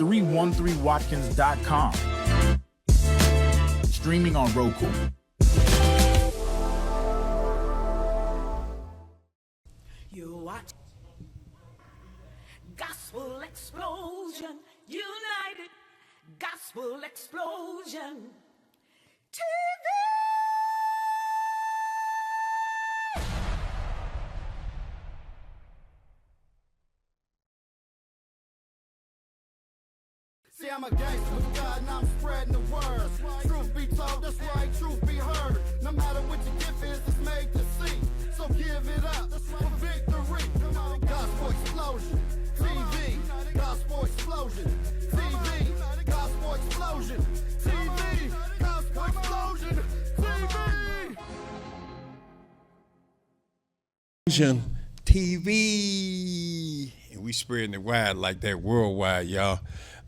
313watkins.com. Streaming on Roku. You watch Gospel Explosion, United Gospel Explosion TV. See, I'm a gangster with God and I'm spreading the word. Truth be told, that's right, truth be heard. No matter what your gift is, it's made to see. So give it up for victory. Come on, Gospel Explosion TV. Gospel Explosion TV. Gospel Explosion TV. Gospel Explosion TV. TV, and we spreading it wide like that worldwide, y'all.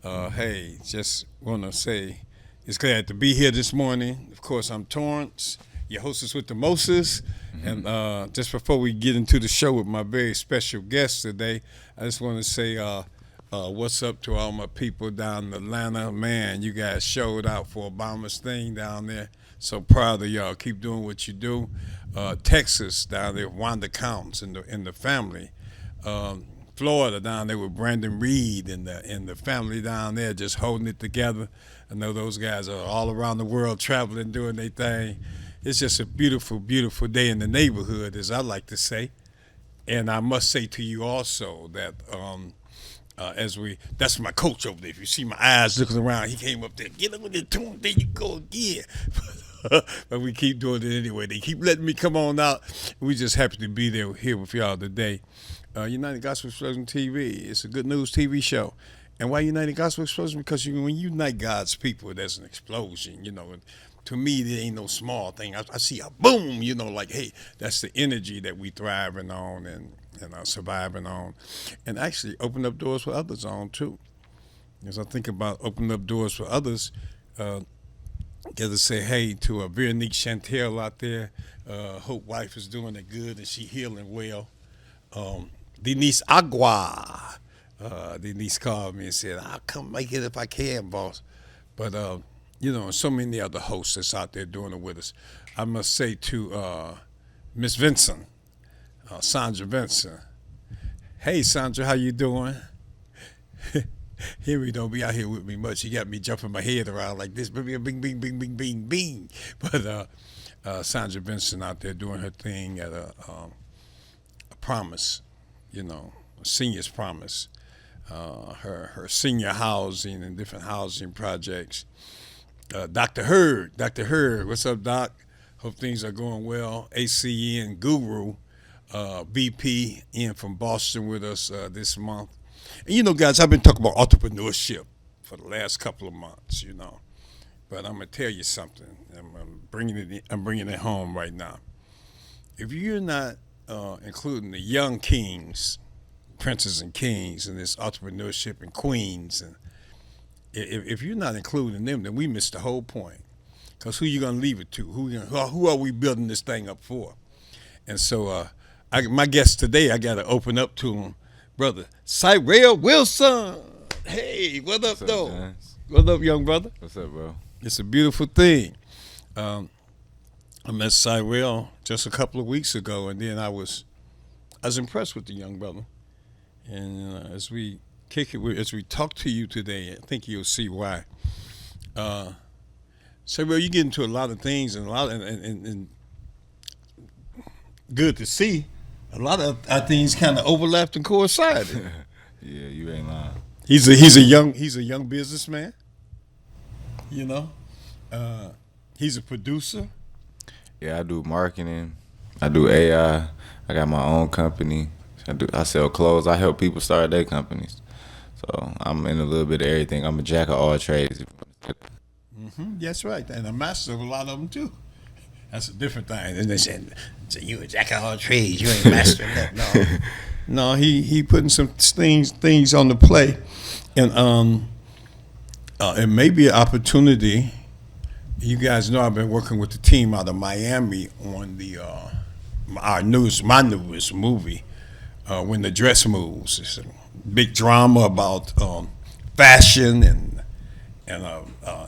Hey, just want to say it's glad to be here this morning. Of course, I'm Torrance, your hostess with the Moses. And just before we get into the show with my very special guest today, I just want to say what's up to all my people down in Atlanta. Man, you guys showed out for Obama's thing down there. So proud of y'all. Keep doing what you do. Texas down there, Wanda Counts in the family. Florida down there with Brandon Reed and the family down there just holding it together. I know those guys are all around the world traveling, doing their thing. It's just a beautiful, beautiful day in the neighborhood, as I like to say. And I must say to you also that that's my coach over there. If you see my eyes looking around, he came up there, get over there, tune, there you go again. But we keep doing it anyway. They keep letting me come on out. We just happy to be there here with y'all today. United Gospel Explosion TV. It's a good news TV show. And why United Gospel Explosion? Because when you unite God's people, there's an explosion. You know, to me, there ain't no small thing. I see a boom. You know, like, hey, that's the energy that we thriving on and surviving on, and actually open up doors for others on too. As I think about opening up doors for others, got to say hey to Veronique Chantel out there. Hope wife is doing it good and she healing well. Denise Agua. Denise called me and said, I'll come make it if I can, boss. But, so many other hosts that's out there doing it with us. I must say to Miss Vincent, Sandra Vincent. Hey, Sandra, how you doing? Henry don't be out here with me much. He got me jumping my head around like this. Bing, bing, bing, bing, bing, bing, bing. But Sandra Vincent out there doing her thing at a Promise, a senior's Promise, her senior housing and different housing projects. Dr. Hurd, what's up, Doc? Hope things are going well. ACN Guru, VP in from Boston with us this month. And guys, I've been talking about entrepreneurship for the last couple of months, But I'm gonna tell you something. I'm bringing it home right now. If you're not including the young kings, princes and kings, in this entrepreneurship and queens, and if you're not including them, then we missed the whole point. Because who you gonna leave it to? Who are we building this thing up for? And so, my guest today, I gotta open up to him, brother Cyrell Wilson. Hey, what up, though? James? What up, young brother? What's up, bro? It's a beautiful thing. I met Cyrell just a couple of weeks ago, and then I was impressed with the young brother. And as we kick it, as we talk to you today, I think you'll see why. Cyrell, you get into a lot of things, and and good to see. A lot of our things kind of overlapped and coincided. Yeah, you ain't lying. He's a young businessman. He's a producer. Yeah, I do marketing. I do AI. I got my own company. I sell clothes. I help people start their companies. So I'm in a little bit of everything. I'm a jack of all trades. That's right, and a master of a lot of them too. That's a different thing. And they said, "You a jack of all trades. You ain't mastering that." No, he putting some things on the play, and it may be an opportunity. You guys know I've been working with the team out of Miami on my newest movie, When the Dress Moves. It's a big drama about fashion and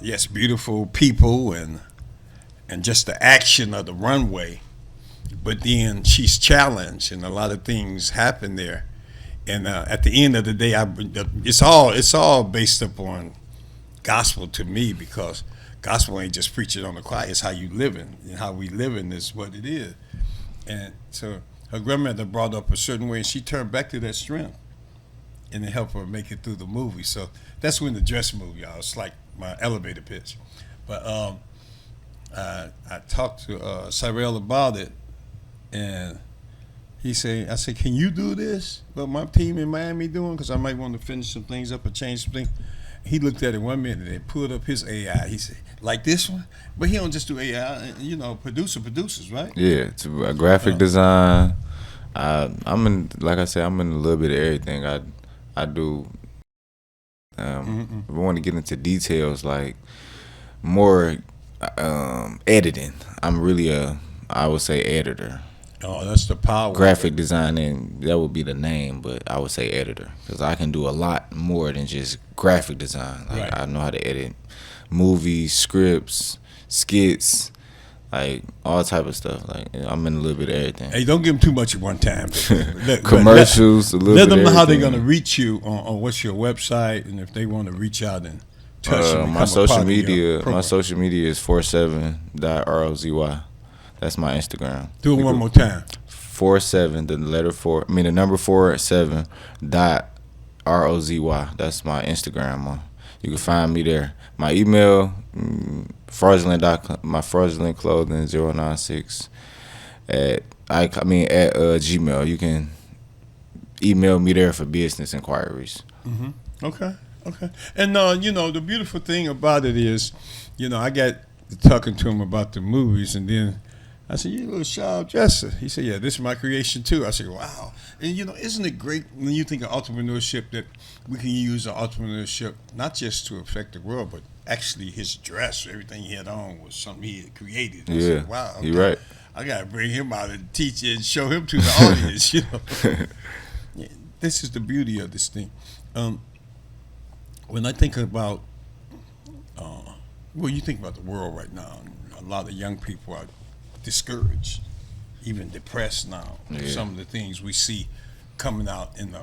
yes, beautiful people and just the action of the runway. But then she's challenged, and a lot of things happen there. And at the end of the day, it's all based upon gospel to me, because gospel ain't just preaching on the choir. It's how you living, and how we living is what it is. And so her grandmother brought up a certain way, and she turned back to that strength, and it helped her make it through the movie. So that's when the dress moved, y'all. It's like my elevator pitch. But I talked to Cyril about it, and I said, can you do this? What my team in Miami doing? Because I might want to finish some things up or change some things. He looked at it 1 minute and pulled up his AI. He said, like this one? But he don't just do AI, producers, right? Yeah, it's a graphic design. I'm in, like I said, I'm in a little bit of everything. I do. If I want to get into details, like more editing. I'm really I would say editor. Oh, that's the power. Graphic designing, that would be the name, but I would say editor, because I can do a lot more than just graphic design. Like, Right. I know how to edit movies, scripts, skits, like all type of stuff. Like, I'm in a little bit of everything. Hey, don't give them too much at one time. Commercials, a little Let bit them of know how they're everything. going to reach you on what's your website, and if they want to reach out and touch you. My social media is 47.rozy. That's my Instagram. Do it one more time. 47, the letter 4, the number 47 .rozy. That's my Instagram. You can find me there. My email, fraudulent.com, my fraudulent clothing 096 at Gmail. You can email me there for business inquiries. Okay. And the beautiful thing about it is, I got talking to him about the movies, and then I said, "You little sharp dresser." He said, "Yeah, this is my creation too." I said, "Wow." And isn't it great when you think of entrepreneurship that we can use our entrepreneurship not just to affect the world, but actually his dress, everything he had on was something he had created. I said, wow, okay. You're right. I gotta bring him out and teach it and show him to the audience. Yeah, this is the beauty of this thing. When I think about, you think about the world right now. A lot of young people are discouraged, even depressed now. Yeah. Some of the things we see coming out in the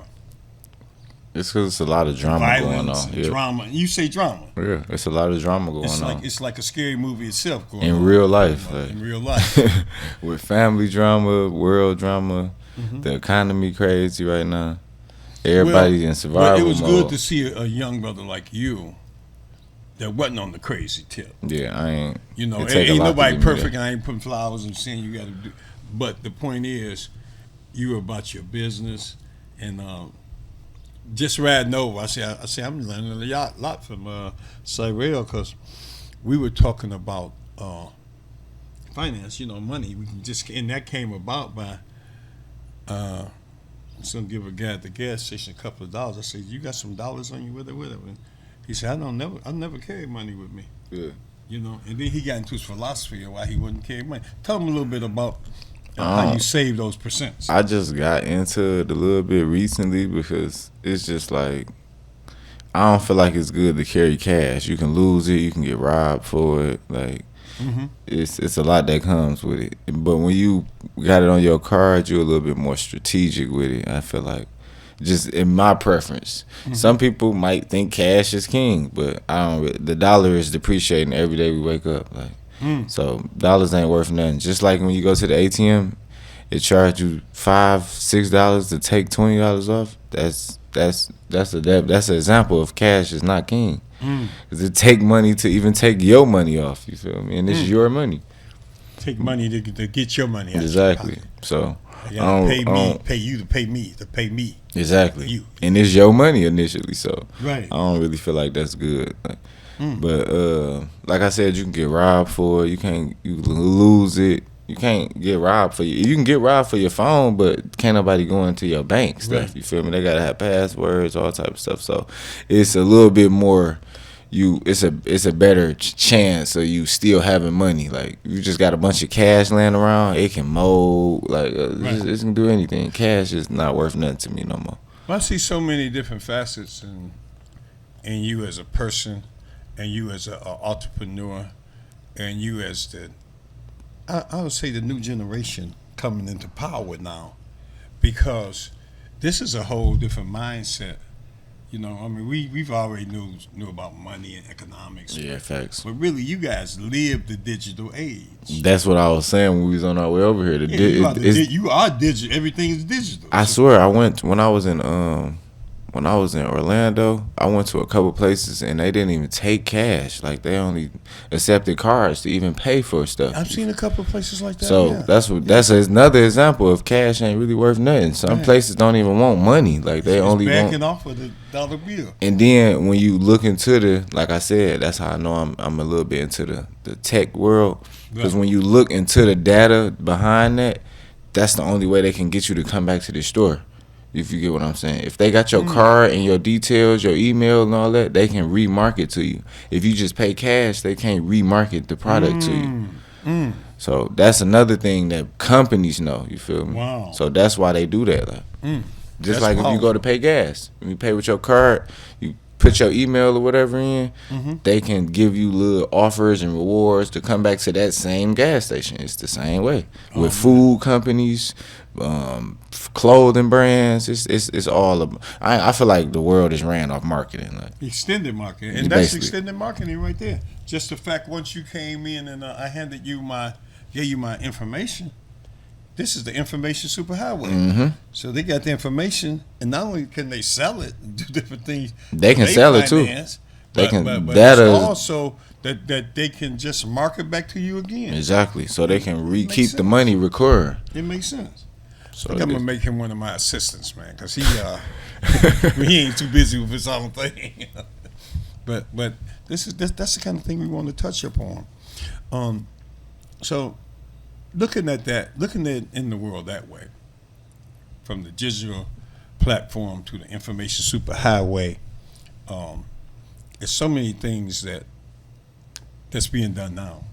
It's because it's a lot of drama going violence on. and drama. You say drama. Yeah, it's a lot of drama going on. It's like a scary movie itself going In on. real life. In real life. With family drama, world drama, the economy crazy right now. Everybody in survival But it was mode. good to see a young brother like you that wasn't on the crazy tip. Yeah, I ain't. Ain't it take a lot to nobody get me perfect. there. I ain't putting flowers and saying you got to do. But the point is, you were about your business, and just riding over. I say I'm learning a lot from Cyril, because we were talking about finance. Money. We can and that came about by. I was gonna give a guy at the gas station a couple of dollars. I said, "You got some dollars on you with it?" And he said, I never carry money with me. Yeah. And then he got into his philosophy of why he wouldn't carry money. Tell him a little bit about how you save those percents. I just got into it a little bit recently because it's just like, I don't feel like it's good to carry cash. You can lose it. You can get robbed for it. Like, it's a lot that comes with it. But when you got it on your card, you're a little bit more strategic with it. I feel like, just in my preference. Some people might think cash is king, but I don't. The dollar is depreciating every day we wake up. Like, so dollars ain't worth nothing. Just like when you go to the ATM, it charge you $5-6 to take $20 off. That's an example of cash is not king. Cause it take money to even take your money off. You feel me? And it's your money. Take money to get your money out. Exactly. So You gotta pay you to pay me. Exactly. You. And it's your money initially, so Right. I don't really feel like that's good. But like I said, you can get robbed for it. You can lose it. You can't get robbed for you can get robbed for your phone, but can't nobody go into your bank stuff. Right. You feel me? They gotta have passwords, all type of stuff. So it's a little bit more. It's a better chance of you still having money. Like, you just got a bunch of cash laying around, it can mold. Like, it can do anything. Cash is not worth nothing to me no more. Well, I see so many different facets and and you as a person, and you as an entrepreneur, and you as I would say the new generation coming into power now, because this is a whole different mindset. You know, I mean, we've already knew about money and economics. Yeah, facts. But really, you guys live the digital age. That's what I was saying when we was on our way over here. You are digital. Everything is digital. I swear, I went when I was in Orlando. I went to a couple places and they didn't even take cash. Like they only accepted cards to even pay for stuff. I've seen a couple of places like that. So yeah. that's another example of cash ain't really worth nothing. Some places don't even want money. Like they it's only backing want. off of the dollar bill. And then when you look into like I said, that's how I know I'm a little bit into the tech world. Because when you look into the data behind that, that's the only way they can get you to come back to the store. If you get what I'm saying. If they got your card and your details, your email and all that, they can remarket to you. If you just pay cash, they can't remarket the product to you. So that's another thing that companies know, you feel me? Wow. So that's why they do that. Like, just That's like if you go to pay gas, when you pay with your card, you put your email or whatever in, they can give you little offers and rewards to come back to that same gas station. It's the same way. With food companies, clothing brands, it's all of. I feel like the world is ran off marketing. Like Extended marketing, and that's Basically. extended marketing right there. Just the fact once you came in and I gave you my information. This is the information superhighway. So they got the information, and not only can they sell it, do different things. They can sell it too. They can but data it's also that they can just market back to you again. exactly, so they can makes keep the sense. money recurring. It makes sense. So I think I'm it gonna is. make him one of my assistants, man, because he ain't too busy with his own thing. But that's the kind of thing we want to touch upon. So looking at in the world that way, from the digital platform to the information superhighway, there's so many things that's being done now.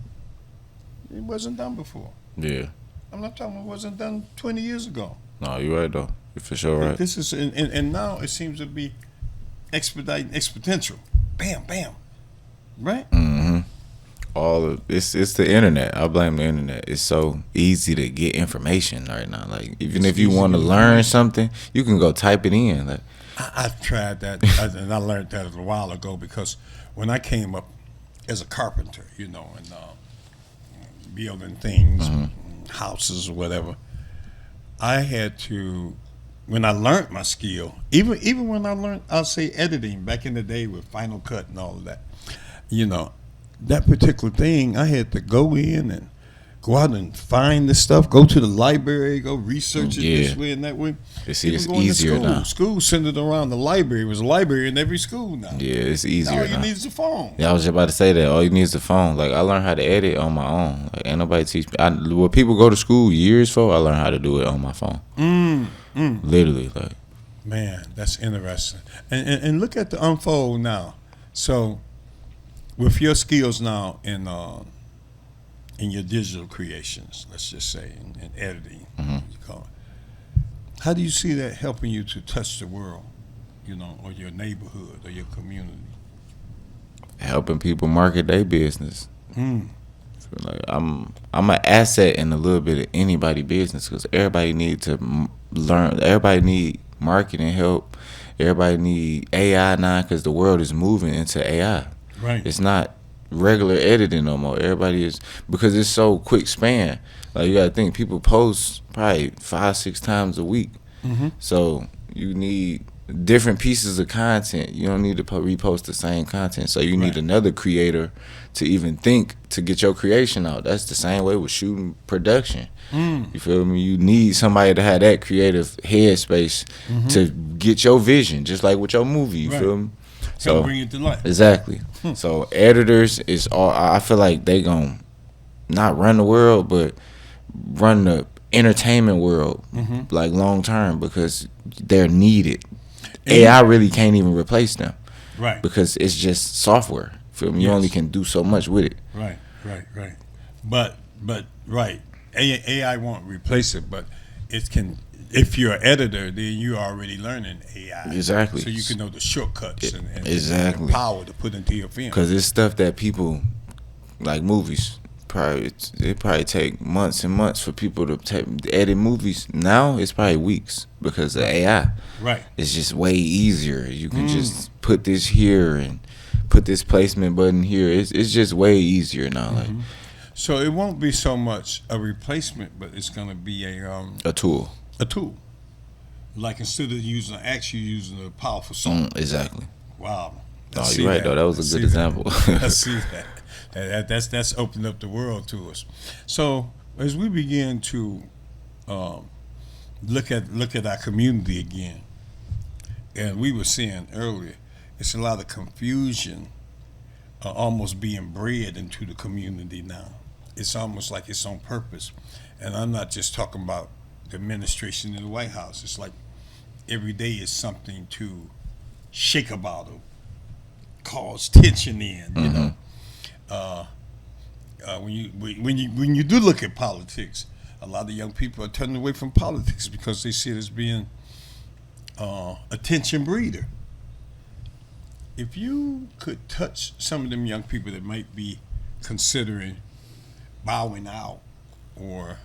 It wasn't done before. Yeah, I'm not talking. It wasn't done 20 years ago. no, you're right though. You're for sure right. This is and now it seems to be exponential. Bam, bam. Right? All of it's the internet. I blame the internet. It's so easy to get information right now. Like even It's if you easy want to to learn something, you can go type it in. Like I've tried that, and I learned that a while ago because when I came up as a carpenter, and building things, houses or whatever, I had to. When I learned my skill, even when I learned, I'll say editing back in the day with Final Cut and all of that, that particular thing, I had to go in and go out and find the stuff, go to the library, go research it this way and that way. It's Even going to easier school. now. School centered around the library. It was a library in every school now. Yeah, it's Now easier all you now. need is a phone. Yeah, I was just about to say that. All you need is a phone. Like I learned how to edit on my own. Like ain't nobody teach me. What people go to school years for, I learned how to do it on my phone. Literally, like Man, that's interesting. And look at the unfold now. So, with your skills now in your digital creations, let's just say in editing, you call it. How do you see that helping you to touch the world, or your neighborhood or your community? helping people market their business. Like I'm an asset in a little bit of anybody business because everybody need to learn. Everybody need marketing help. Everybody need AI now because the world is moving into AI. Right. It's not regular editing no more. Everybody is because it's so quick span. Like you gotta think people post probably 5-6 times a week. So you need different pieces of content. You don't need to repost the same content. So you need another creator to even think to get your creation out. That's the same way with shooting production. You feel me? You need somebody to have that creative headspace to get your vision, just like with your movie. You feel me? So bring it to life. Exactly. So editors is all. I feel like they gon' not run the world, but run the entertainment world like long term because they're needed. AI really can't even replace them. Right. Because it's just software. Feel me? You only can do so much with it. Right. But right. AI won't replace it, but it can. If you're an editor, then you're already learning AI. Exactly. So you can know the shortcuts and Exactly. the power to put into your film. Because it's stuff that people, like movies, it probably take months and months for people to edit movies. Now it's probably weeks because of AI. Right. It's just way easier. You can just put this here and put this placement button here. It's just way easier now. Like So it won't be so much a replacement, but it's going to be a tool. a tool. Like instead of using an axe, you're using a powerful saw. Exactly. Wow. I Oh, see you're right, that. though. That was I a see good example. I see that. That's opened up the world to us. So as we begin to look at our community again, and we were saying earlier, it's a lot of confusion almost being bred into the community now. It's almost like it's on purpose. And I'm not just talking about the administration in the White House. It's like every day is something to shake about or cause tension in, you know. When you do look at politics, a lot of young people are turning away from politics because they see it as being a tension breeder. If you could touch some of them young people that might be considering bowing out or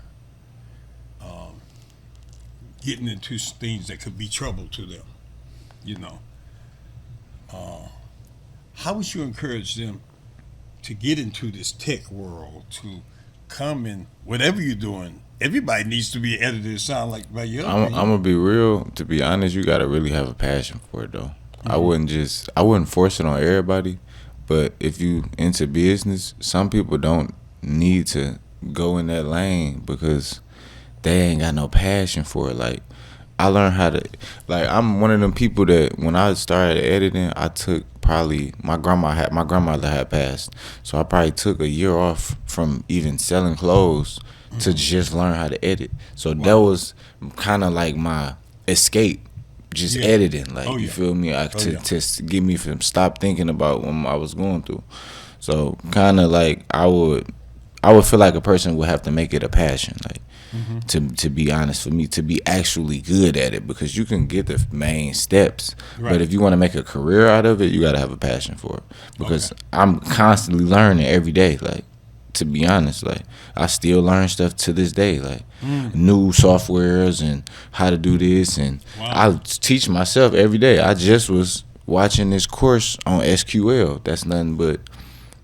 getting into things that could be trouble to them, you know, how would you encourage them to get into this tech world, to come in, whatever you're doing? Everybody needs to be an editor, it sound like, by your I'm gonna be real. To be honest, you gotta really have a passion for it, though. I wouldn't force it on everybody, but if you into business, some people don't need to go in that lane because they ain't got no passion for it. Like, I learned how to, like, I'm one of them people that when I started editing, I took probably, my grandmother had passed, so I probably took a year off from even selling clothes to just learn how to edit. So that was kind of like my escape, just editing. Like, you feel me? To get me from stop thinking about what I was going through. So kind of like I would feel like a person would have to make it a passion, like to be honest, for me to be actually good at it, because you can get the main steps, but if you want to make a career out of it, you got to have a passion for it. Because I'm constantly learning every day, like, to be honest, like, I still learn stuff to this day, like new softwares and how to do this, and I teach myself every day. I just was watching this course on SQL. That's nothing but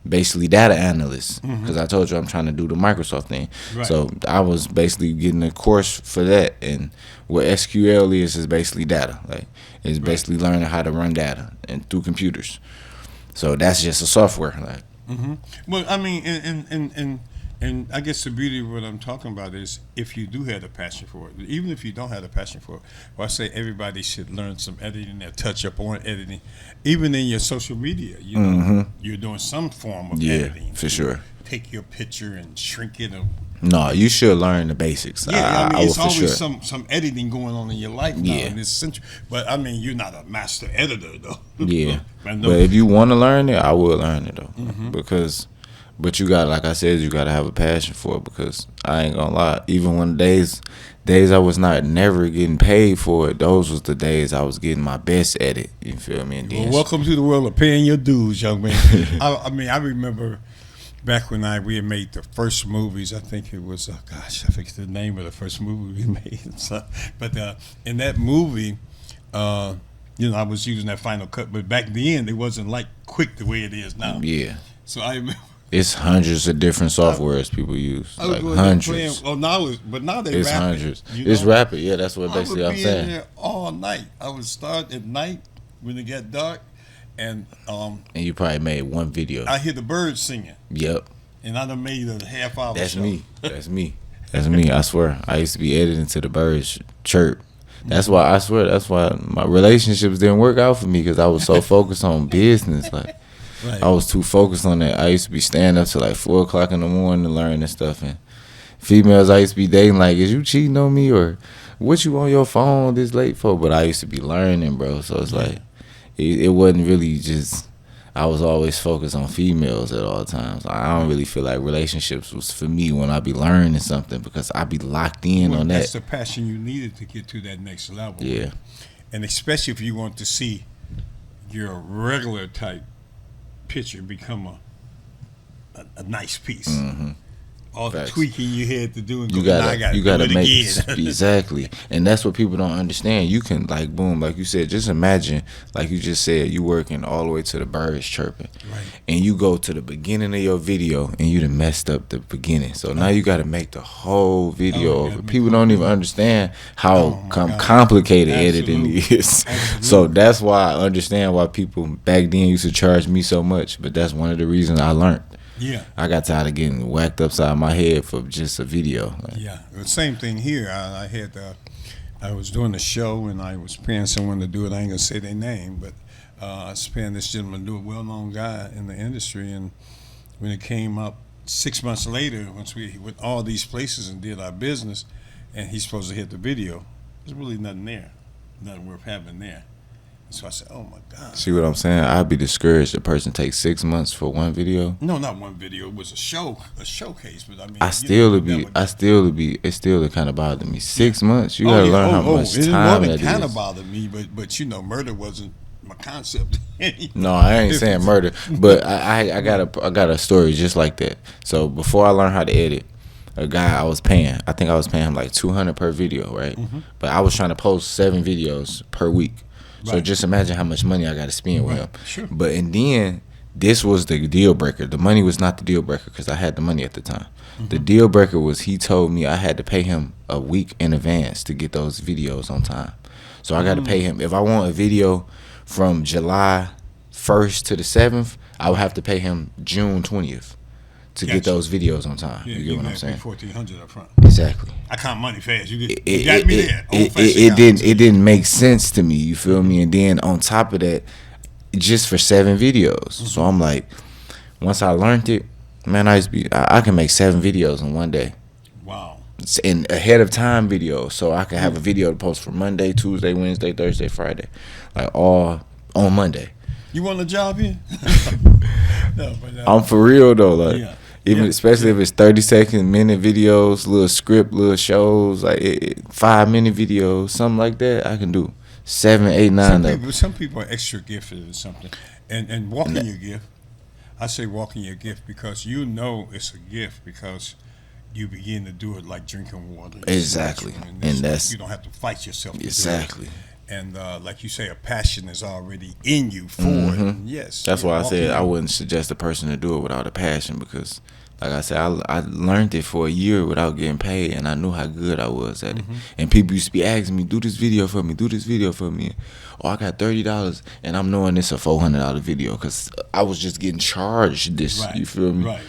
basically data analyst, because I told you I'm trying to do the Microsoft thing. So I was basically getting a course for that, and what SQL is basically data. Like, it's basically learning how to run data and through computers. So that's just a software, like. Well, I mean, and I guess the beauty of what I'm talking about is if you do have a passion for it, even if you don't have a passion for it, well, I say everybody should learn some editing or touch up on editing, even in your social media. You know, you're doing some form of editing. For sure. Take your picture and shrink it. No, you should learn the basics. Yeah, I mean, it's for always sure. some editing going on in your life now in this century. But I mean, you're not a master editor though. Yeah, but but if you want to learn it, I will learn it though, because. But you got, like I said, you got to have a passion for it, because I ain't gonna lie. Even when days I was never getting paid for it, those was the days I was getting my best at it. You feel me? And well, welcome to the world of paying your dues, young man. I mean, I remember back when we had made the first movies. I think it was, I forget the name of the first movie we made. So, but in that movie, you know, I was using that Final Cut. But back then, it wasn't like quick the way it is now. Yeah. So I remember. It's hundreds of different softwares people use, like hundreds. Now they it's rapid. Hundreds. It's rapid, yeah. That's what basically I'm saying. I would be in there all night. I would start at night when it got dark, and you probably made one video. I hear the birds singing. Yep. And I done made a half hour. That's show. me. That's me. That's me. I swear. I used to be editing to the birds chirp. That's why I swear. That's why my relationships didn't work out for me, because I was so focused on business, like. Right. I was too focused on that. I used to be staying up till like 4 o'clock in the morning to learn this stuff. And females I used to be dating, like, is you cheating on me, or what you on your phone this late for? But I used to be learning, bro. So it's like, it wasn't really just, I was always focused on females at all times. I don't really feel like relationships was for me when I be learning something because I be locked in on That's that. the passion you needed to get to that next level. Yeah. And especially if you want to see your regular type picture become a nice piece. All the Facts. tweaking you had to do and You go, "Nah, I gotta, gotta you gotta do it make again." exactly, and that's what people don't understand. You can like boom, like you said. Just imagine, like you just said, you working all the way to the birds chirping, Right. and you go to the beginning of your video and you done messed up the beginning. So now you got to make the whole video Oh, you over. gotta make People the don't whole even video. understand how Oh, my God. complicated editing Absolutely. is. Absolutely. So that's why I understand why people back then used to charge me so much. But that's one of the reasons I learned. Yeah. I got tired of getting whacked upside my head for just a video. Like, Yeah, the same thing here. I was doing a show and I was paying someone to do it. I ain't gonna say their name, but I was paying this gentleman to do it, well-known guy in the industry. And when it came up 6 months later, once we went all these places and did our business, and he's supposed to hit the video, there's really nothing there, nothing worth having there. So I said, "Oh my God!" see what I'm saying? I'd be discouraged. A person takes 6 months for one video. No, not one video. It was a showcase. But I mean, I still would be. It still kind of bothered me. 6 months. You gotta learn how much it time wasn't that kind is. of bothered me, but murder wasn't my concept. No, I ain't saying murder, but I got a story just like that. So before I learned how to edit, a guy I was paying, I think I was paying him like $200 per video, right? But I was trying to post 7 videos per week. So Right. just imagine how much money I got to spend with him. Sure. But and then this was the deal breaker. The money was not the deal breaker because I had the money at the time. The deal breaker was he told me I had to pay him a week in advance to get those videos on time. So I got to pay him if I want a video from July 1st to the 7th. I would have to pay him June 20th to get Gotcha. those videos on time. Yeah, You get what I'm saying? $1,400 up front. Exactly. I count money fast. You got me there. It didn't make sense to me. You feel me? And then on top of that, just for 7 videos. So I'm like, once I learned it, man, I can make 7 videos in one day. Wow. In ahead of time videos, so I can have a video to post for Monday, Tuesday, Wednesday, Thursday, Friday, like all on Monday. You want a job here? No, but I'm for real though, like Yeah. even Yeah. especially if it's 30-second, minute videos, little script, little shows, like 5-minute videos, something like that. I can do 7, 8, 9. Some people are extra gifted or something, and walking your gift. I say walking your gift because you know it's a gift because you begin to do it like drinking water. It's Exactly. natural, And it's that's- you don't have to fight yourself to do it. Exactly. And like you say, a passion is already in you for it. Yes, That's you're why I said walking I in- wouldn't suggest a person to do it without a passion because, like I said, I learned it for a year without getting paid, and I knew how good I was at it. And people used to be asking me, "Do this video for me, do this video for me." Oh, I got $30, and I'm knowing it's a $400 video because I was just getting charged this. Right, You feel me? Right.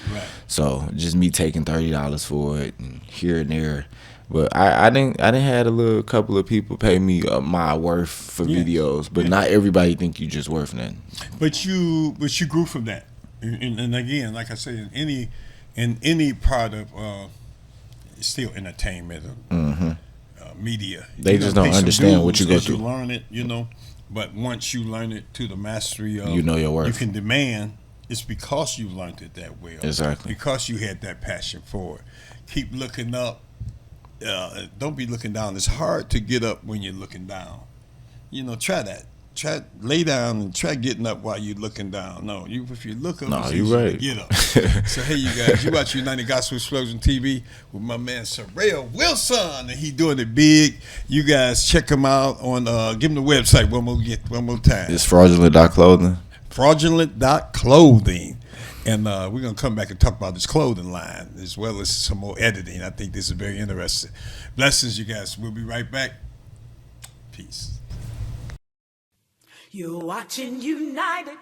So just me taking $30 for it and here and there. But I didn't had a couple of people pay me my worth for Yeah. videos, but Yeah. not everybody think you just worth nothing. But you grew from that, and again, like I say, in any part of still entertainment, media, They you just gotta don't pay some understand what dues you go as through. You learn it, But once you learn it to the mastery of, You know your worth. You can demand. It's because you learned it that well. Exactly. Because you had that passion for it. Keep looking up. Don't be looking down. It's hard to get up when you're looking down. Try that. Try lay down and try getting up while you're looking down. No, if you look up, No, it's you easier to right. get up. So hey, you guys, you watch United Gospel Explosion TV with my man Sorrell Wilson, and he doing it big. You guys check him out on. Give him the website one more time. It's fraudulent.clothing. Fraudulent.clothing. And we're going to come back and talk about this clothing line as well as some more editing. I think this is very interesting. Blessings, you guys. We'll be right back. Peace. You're watching United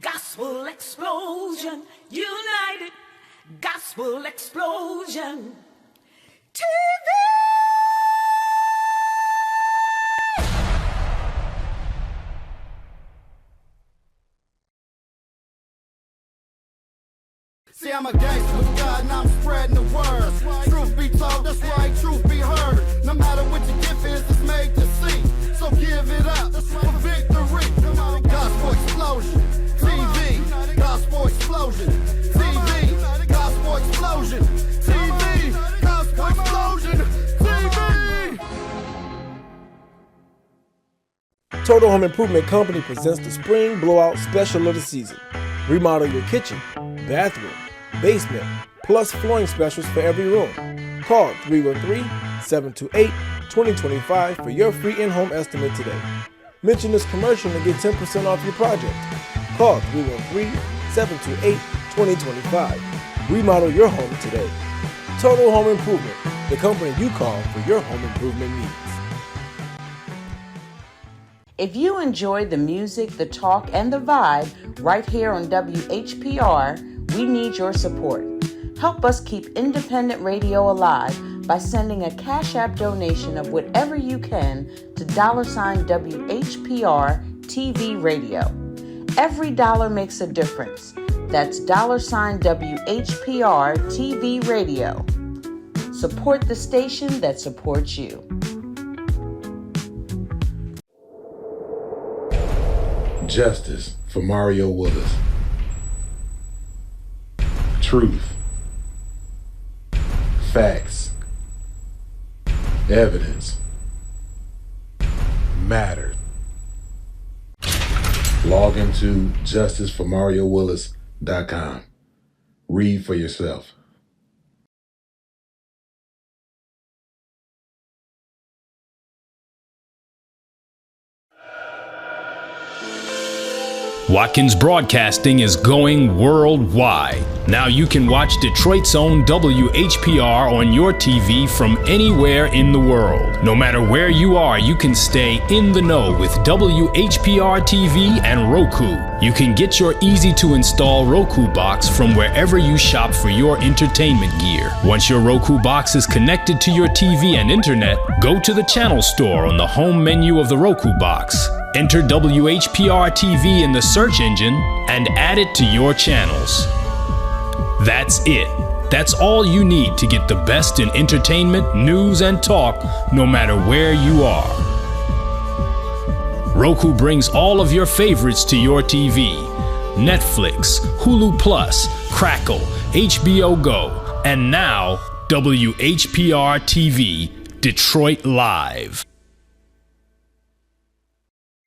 Gospel Explosion. United Gospel Explosion TV. See, I'm a gangster with God and I'm spreading the word. Truth be told, that's right, truth be heard. No matter what your gift is, it's made to see. So give it up for victory. Gospel explosion. Total Home Improvement Company presents the Spring Blowout Special of the season. Remodel your kitchen, bathroom, basement, plus flooring specials for every room. Call 313-728-2025 for your free in-home estimate today. Mention this commercial and get 10% off your project. Call 313-728-2025. Remodel your home today. Total Home Improvement, the company you call for your home improvement needs. If you enjoy the music, the talk, and the vibe right here on WHPR, we need your support. Help us keep independent radio alive by sending a Cash App donation of whatever you can to $WHPR TV Radio. Every dollar makes a difference. That's $WHPR TV Radio. Support the station that supports you. Justice for Mario Willis. Truth. Facts. Evidence. Mattered. Log into justiceformariowillis.com. Read for yourself. Watkins Broadcasting is going worldwide. Now you can watch Detroit's own WHPR on your TV from anywhere in the world. No matter where you are, you can stay in the know with WHPR TV and Roku. You can get your easy-to-install Roku box from wherever you shop for your entertainment gear. Once your Roku box is connected to your TV and internet, go to the channel store on the home menu of the Roku box. Enter WHPR TV in the search engine and add it to your channels. That's it. That's all you need to get the best in entertainment, news, and talk, no matter where you are. Roku brings all of your favorites to your TV. Netflix, Hulu Plus, Crackle, HBO Go, and now WHPR TV, Detroit Live.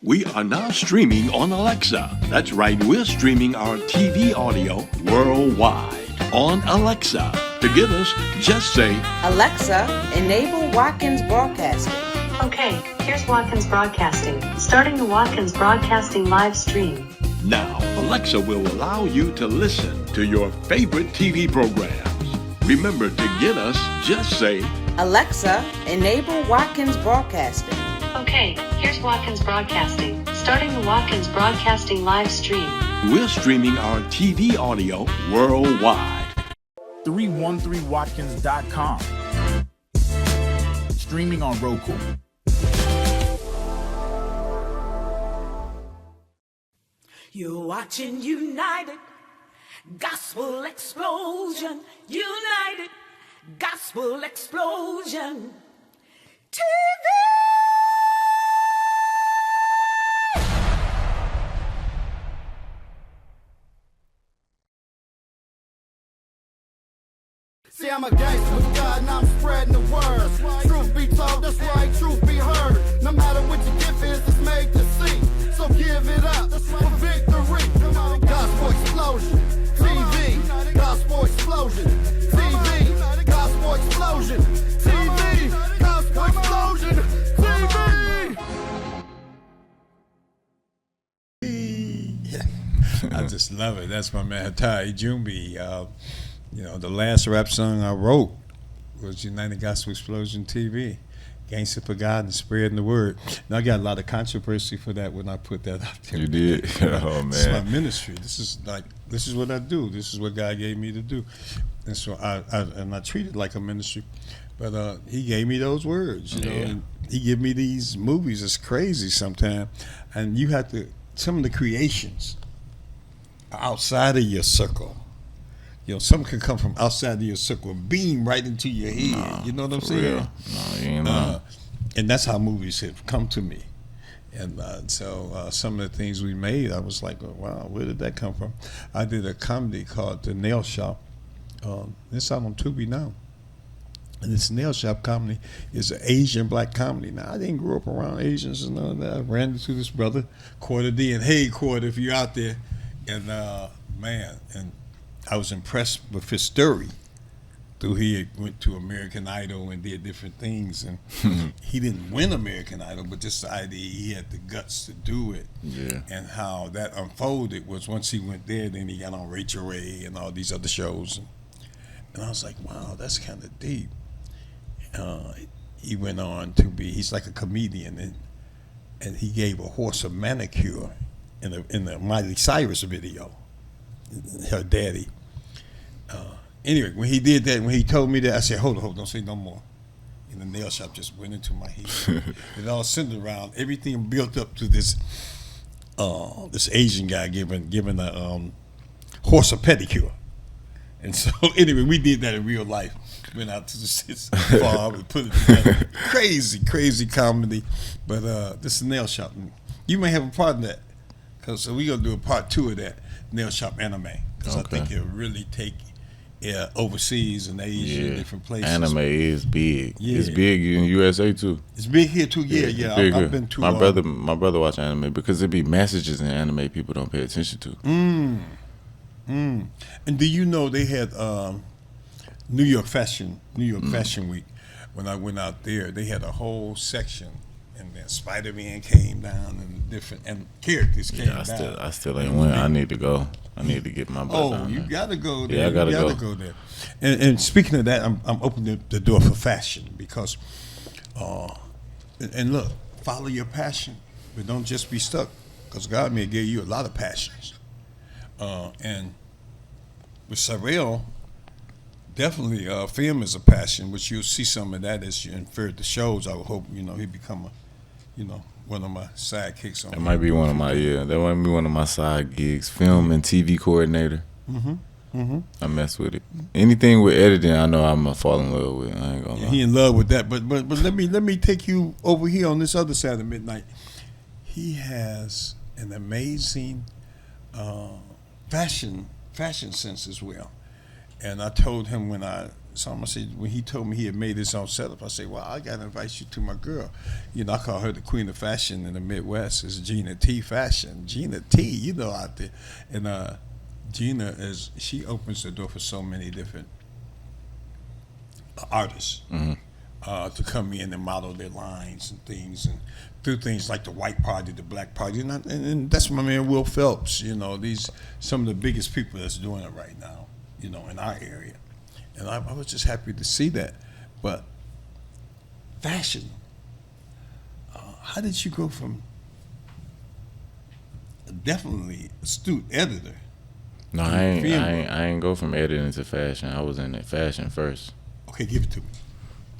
We are now streaming on Alexa. That's right, we're streaming our TV audio worldwide on Alexa. To get us, just say, Alexa, enable Watkins Broadcasting. Okay, here's Watkins Broadcasting. Starting the Watkins Broadcasting live stream. Now, Alexa will allow you to listen to your favorite TV programs. Remember, to get us, just say, Alexa, enable Watkins Broadcasting. Okay, here's Watkins Broadcasting. Starting the Watkins Broadcasting live stream. We're streaming our TV audio worldwide. 313watkins.com. Streaming on Roku. You're watching United Gospel Explosion. United Gospel Explosion. TV! See, I'm a gangster with God and I'm spreading the word. Truth be told, that's right, truth be heard. No matter what your gift is, it's made to see. So give it up for victory. Gospel explosion, TV. Gospel explosion, TV. Gospel explosion, TV. Gospel explosion, TV. I just love it. That's my man Hatai Jumbi. You know, the last rap song I wrote was United Gospel Explosion TV. Gangster for God and spreading the word. Now I got a lot of controversy for that when I put that out there. You did? Oh, man. This is my ministry. This is what I do. This is what God gave me to do. And so I treat it like a ministry. But he gave me those words, you know. And he gave me these movies. It's crazy sometimes. And you have to, some of the creations are outside of your circle. You know, something can come from outside of your circle and beam right into your head. No, you know what I'm saying? Real. No, you ain't lying. And that's how movies have come to me. And so some of the things we made, I was like, wow, where did that come from? I did a comedy called The Nail Shop. It's out on Tubi now. And this nail shop comedy is an Asian black comedy. Now, I didn't grow up around Asians and none of that. I ran into this brother, Quarter D, and hey, Quarter, if you're out there. And, man, and I was impressed with his story. Through he had went to American Idol and did different things. And he didn't win American Idol, but just the idea he had the guts to do it. Yeah. And how that unfolded was once he went there, then he got on Rachel Ray and all these other shows. And I was like, wow, that's kind of deep. He went on to be, he's like a comedian, and he gave a horse a manicure in the Miley Cyrus video, her daddy. Anyway, when he did that, when he told me that, I said, hold on, don't say no more. And the nail shop just went into my head. It all centered around, everything built up to this Asian guy giving a horse a pedicure. And so, anyway, we did that in real life. Went out to the farm and put it together. Crazy comedy. But this is nail shop. You may have a part in that. Because we're going to do a part 2 of that, nail shop anime. Because I think it'll really take overseas and Asia and different places. Anime is big. Yeah. It's big in USA too. It's big here too. Yeah. I've been to my brother watch anime because it be messages in anime people don't pay attention to. And do you know they had New York Fashion Week? When I went out there, they had a whole section, and then Spider-Man came down, and characters came down. I still ain't went. I need to go. I need to get my butt down you there. gotta go there. Yeah, I gotta go there. And speaking of that, I'm opening the door for fashion because, and look, follow your passion, but don't just be stuck, because God may give you a lot of passions. And with Sorrell, definitely film is a passion, which you'll see some of that as you infer the shows. I would hope he become one of my sidekicks on. That might be one of my side gigs. Film and TV coordinator. I mess with it. Anything with editing, I know I'm gonna fall in love with. I ain't gonna lie. He in love with that. But let me take you over here on this other side of midnight. He has an amazing fashion sense as well. And I told him when he told me he had made his own setup, I said, well, I got to invite you to my girl. I call her the queen of fashion in the Midwest. It's Gina T Fashion. Gina T, out there. And Gina, she opens the door for so many different artists to come in and model their lines and things, and do things like the white party, the black party. And that's my man Will Phelps. These some of the biggest people that's doing it right now, in our area. And I was just happy to see that. But fashion, how did you go from definitely astute editor? No, I ain't go from editing to fashion. I was in fashion first. Okay, give it to me.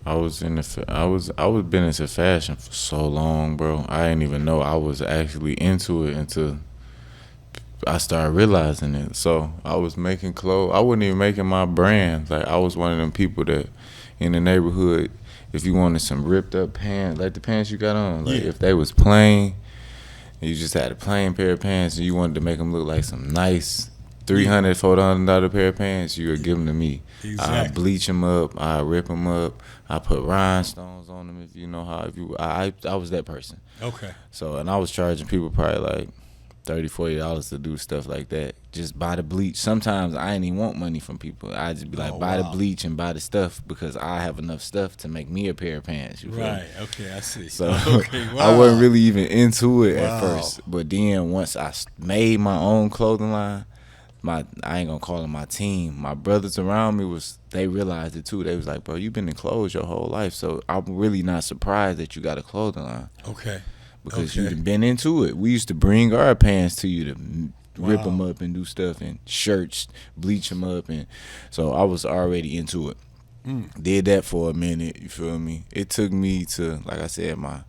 I was been into fashion for so long, bro. I didn't even know I was actually into it until I started realizing it. So I was making clothes. I wasn't even making my brand. Like, I was one of them people that in the neighborhood, if you wanted some ripped up pants, like the pants you got on, like if they was plain, and you just had a plain pair of pants and you wanted to make them look like some nice $300, $400 pair of pants, you would give them to me. Exactly. I bleach them up, I rip them up, I put rhinestones on them. If you know how, I was that person. Okay. So, and I was charging people probably like $30, $40 to do stuff like that. Just buy the bleach. Sometimes I ain't even want money from people. I just be like, buy the bleach and buy the stuff, because I have enough stuff to make me a pair of pants. You feel me? Okay, I see. So okay, wow. I wasn't really even into it at first. But then once I made my own clothing line, I ain't gonna call it my team. My brothers around me they realized it too. They was like, bro, you've been in clothes your whole life, so I'm really not surprised that you got a clothing line. Okay. Because you've been into it. We used to bring our pants to you to rip them up and do stuff, and shirts, bleach them up, and so I was already into it. Did that for a minute. You feel me? It took me to, like I said, my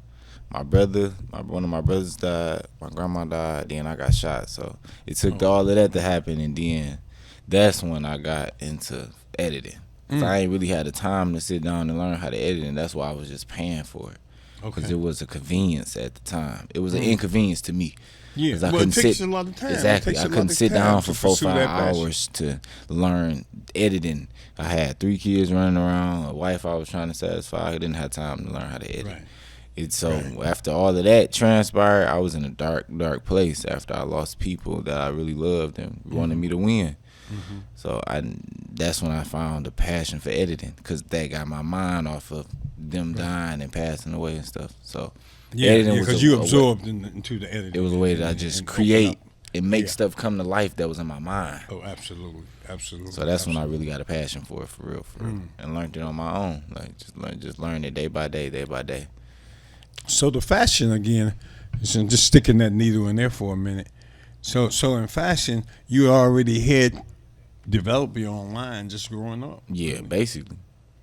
brother, one of my brothers died, my grandma died, then I got shot. So it took all of that to happen, and then that's when I got into editing. I ain't really had the time to sit down and learn how to edit, and that's why I was just paying for it. Because it was a convenience at the time. It was an inconvenience to me. Yeah, I couldn't it takes a lot of time. Exactly. I couldn't sit down for 4 or 5 hours to learn editing. I had 3 kids running around, a wife I was trying to satisfy. I didn't have time to learn how to edit. Right. After all of that transpired, I was in a dark place after I lost people that I really loved and wanted me to win. Mm-hmm. So that's when I found a passion for editing, because that got my mind off of them dying and passing away and stuff. So editing because you absorbed into the editing. It was a way that I just create and make stuff come to life that was in my mind. Oh, absolutely. So that's when I really got a passion for it, for real, and learned it on my own. Like just learn it day by day. So the fashion again, just sticking that needle in there for a minute. So in fashion, you already had developed your own line just growing up. Yeah, basically.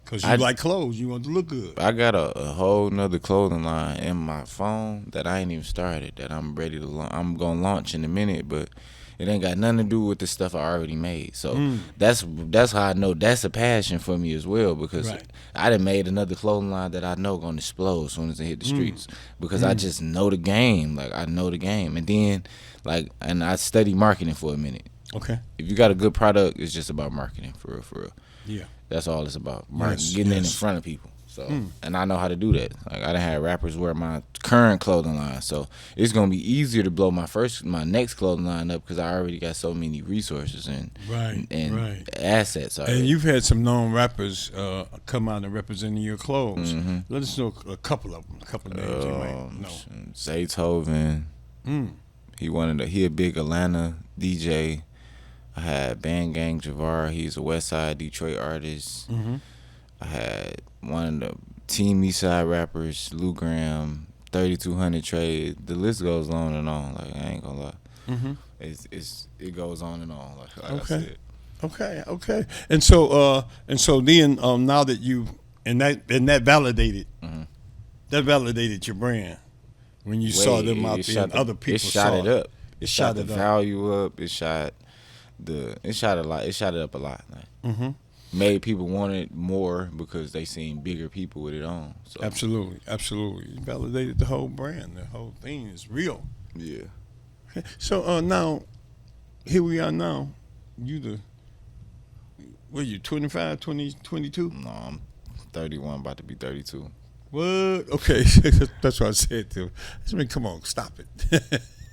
Because you like clothes, you want to look good. I got a whole nother clothing line in my phone that I ain't even started, that I'm ready to launch. I'm gonna launch in a minute, but it ain't got nothing to do with the stuff I already made. So that's how I know that's a passion for me as well, because I done made another clothing line that I know gonna explode as soon as it hit the streets, because I just know the game. Like, I know the game. And then and I studied marketing for a minute. Okay. If you got a good product, it's just about marketing, for real. Yeah. That's all it's about. Getting in front of people. So, and I know how to do that. Like, I done had rappers wear my current clothing line, so it's gonna be easier to blow my next clothing line up, because I already got so many resources and assets already. And you've had some known rappers come out and representing your clothes. Mm-hmm. Let us know a couple of them, a couple of names you might know. Zaytoven. He a big Atlanta DJ. I had Bang Gang Javar. He's a West Side Detroit artist. Mm-hmm. I had one of the Team Eastside rappers, Lou Graham, 3200 Trade. The list goes on and on. Like, I ain't gonna lie. Mm-hmm. It goes on and on. Like okay. I said. Okay. And so then now that you and that validated your brand when you saw them out there and other people saw it. It shot the value up. It shot it up a lot. Like, made people want it more because they seen bigger people with it on. So. Absolutely. You validated the whole brand. The whole thing is real. Yeah. Okay. So now, here we are now. What are you, 25, 20, 22? No, I'm 31, about to be 32. What? Okay. That's what I said to him. I mean, come on, stop it.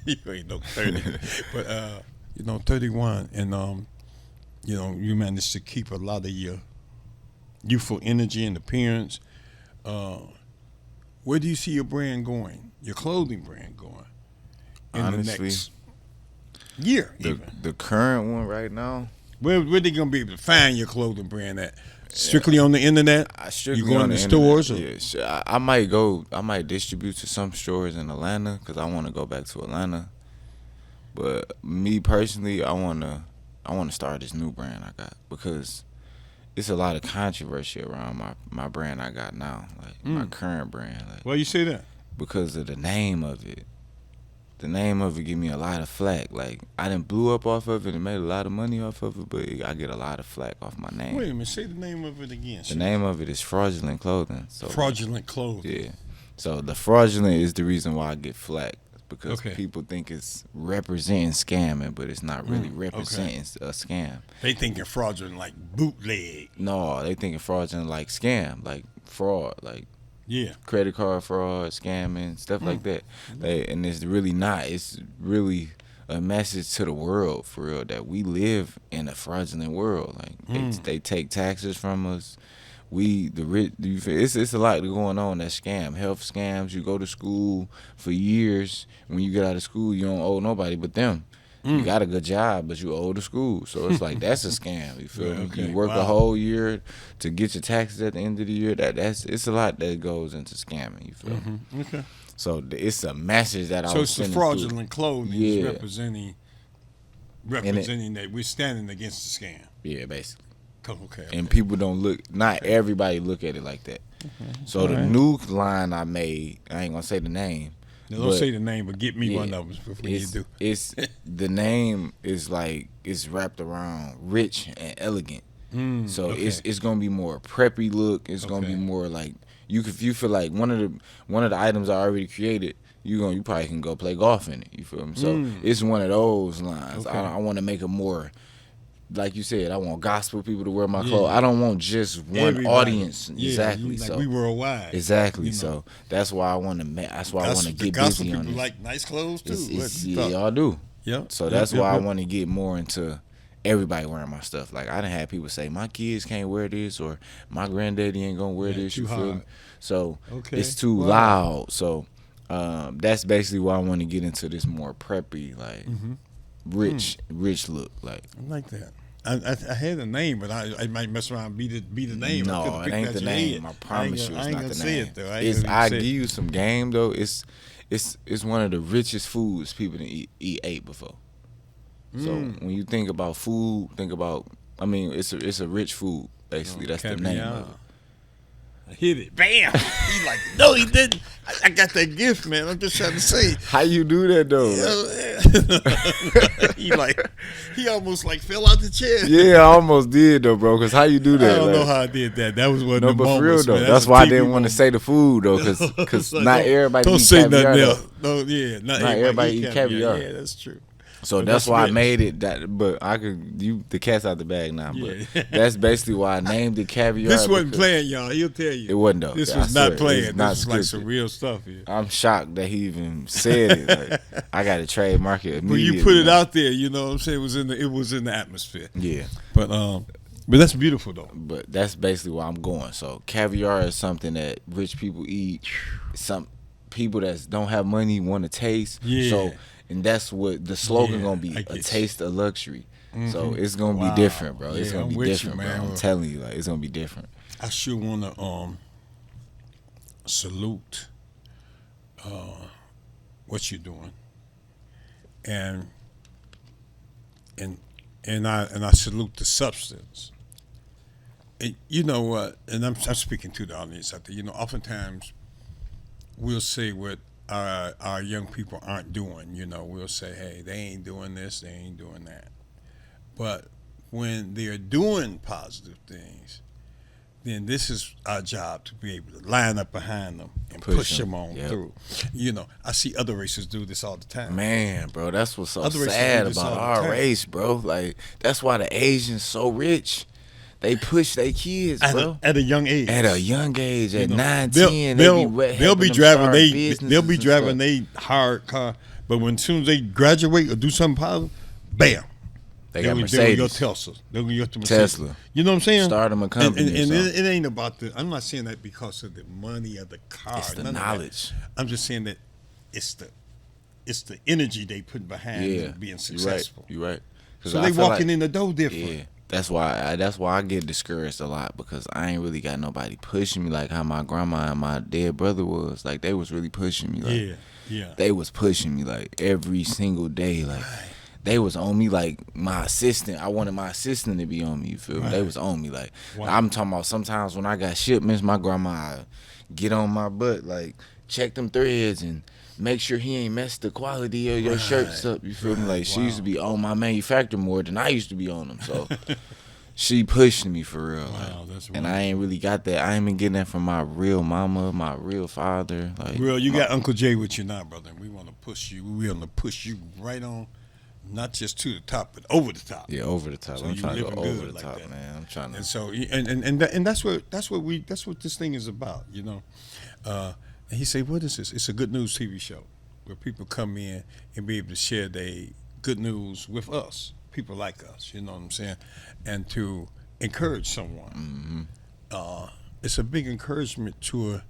You ain't no 30. But, 31, and, you managed to keep a lot of your youthful energy and appearance. Where do you see your brand going, your clothing brand going in Honestly, the next year? The current one right now? Where they going to be able to find your clothing brand at? Strictly on the internet? You going to stores? Yeah, I might distribute to some stores in Atlanta, because I want to go back to Atlanta. But me personally, I want to start this new brand I got, because it's a lot of controversy around my brand I got now, like my current brand. Like, why you say that? Because of the name of it. The name of it give me a lot of flack. Like, I done blew up off of it and made a lot of money off of it, but I get a lot of flack off my name. Wait a minute, say the name of it again. The name of it is Fraudulent Clothing. So Fraudulent Clothing. Yeah. So the fraudulent is the reason why I get flack, because people think it's representing scamming, but it's not really representing a scam. They thinking fraudulent like bootleg. No, they thinking fraudulent like scam, like fraud, like credit card fraud, scamming, stuff like that. And it's really not. It's really a message to the world, for real, that we live in a fraudulent world. Like, they take taxes from us. It's a lot going on that scam. Health scams. You go to school for years. When you get out of school, you don't owe nobody but them. You got a good job, but you owe the school. So it's like, that's a scam. You feel me? You work a whole year to get your taxes at the end of the year. It's a lot that goes into scamming. You feel me? Okay. So it's a message that I was sending. So it's the fraudulent clothing is representing that we're standing against the scam. Yeah, basically. Okay. And people don't look. Not everybody look at it like that. So the new line I made, I ain't gonna say the name. Don't say the name, but get me one of them before you do. It's the name is like, it's wrapped around rich and elegant. So it's gonna be more preppy look. It's gonna be more like, if you feel like one of the items I already created, you probably can go play golf in it. You feel me? So it's one of those lines. I want to make a more like you said, I want gospel people to wear my clothes. I don't want just one Everybody. audience. Yeah, exactly. like So we worldwide. exactly. You know. So that's why I want to. That's why I want to The get gospel busy on people it. like nice clothes too. Yeah, y'all do. Yep. So that's why I want to get more into everybody wearing my stuff. Like I done had people say my kids can't wear this or my granddaddy ain't gonna wear this. too You feel hard. me? So Okay. it's too Wow. loud. So that's basically why I want to get into this more preppy, like rich look. Like I like that. I had a name, but I might mess around and be the name. I no, couldn't it pick ain't that the your name. head. I promise you, I it's ain't not gonna the say name. it though. I give you some game though. It's one of the richest foods people done ate before. So when you think about food, think about. I mean, it's a rich food basically. That's the name of it. I hit it. Bam. He like, no, he didn't. I got that gift, man. I'm just trying to say. How you do that though? He almost like fell out the chair. Yeah, I almost did though, bro. Cause how you do that? I don't like, know how I did that. That was one of no, the but for real moments, though. man. That's a why I TV didn't want to moment. say the food though, cause Like, not everybody don't eat say caviar. nothing though. else. No, yeah, not everybody eat caviar. Yeah, that's true. So But that's that's why I rich. made it that. But I could the cat's out the bag now. But Yeah. that's basically why I named it caviar. This wasn't because playing, y'all. He'll tell you. It wasn't though. This I was swear, not playing. it's not This was like some scripted. real stuff here. I'm shocked that he even said it. Like, I got to trademark it When immediately. you put it out there, you know what I'm saying? It was in the atmosphere. Yeah. But that's beautiful though. But that's basically where I'm going. So caviar is something that rich people eat. Some people that don't have money want to taste. Yeah. So and that's what the slogan Yeah, gonna be: I a get you. taste of luxury. So it's gonna Wow. be different, bro. It's Yeah, gonna I'm be with you, different, man. bro. I'm telling you, like it's gonna be different. I sure want to salute what you're doing, and I salute the substance. And you know what? And I'm speaking to the audience out there. You know, oftentimes we'll say what our young people aren't doing. You know, we'll say, hey, they ain't doing this, they ain't doing that. But when they're doing positive things, then this is our job to be able to line up behind them and push them on Yep. through. You know, I see other races do this all the time. Man, bro, that's what's so Other races sad do this about all the our time. race, bro. Like that's why the Asians so rich. They push their kids, bro. At a young age. At a young age, at You know, 9, they'll- 10, they'll helping be them driving start they'll businesses be and driving stuff. they hard car, but when soon as they graduate or do something positive, bam. They got They'll go Mercedes, Tesla. They'll go to Mercedes. Tesla. You know what I'm saying? Start them a company or And something. it ain't about the. I'm not saying that because of the money or the car. It's the none of that. knowledge. I'm just saying that it's the energy they put behind Yeah, being you're successful. right. You're right. 'Cause So I they feel walking like- in the door different. Yeah, that's why I get discouraged a lot because I ain't really got nobody pushing me like how my grandma and my dead brother was. Like they was really pushing me. Like, Yeah. They was pushing me like every single day. Like they was on me like my assistant. I wanted my assistant to be on me. You feel me? They was on me like I'm talking about. Sometimes when I got shipments, my grandma get on my butt like check them threads and make sure he ain't messed the quality of your shirts up. You feel me? Like she used to be on my manufacturer more than I used to be on them. So she pushing me for real. Wow, like, that's and I ain't really got that. I ain't been getting that from my real mama, my real father. Like Real, you got Uncle Jay with you now, brother. And we want to push you. We want to push you right on, not just to the top, but over the top. yeah, over the top. So I'm you trying to go living over good the like top, that. man. I'm trying to. And so, and that's what this thing is about, you know. And he said, "What is this? It's a good news TV show where people come in and be able to share their good news with us, people like us. You know what I'm saying, and to encourage someone. It's a big encouragement to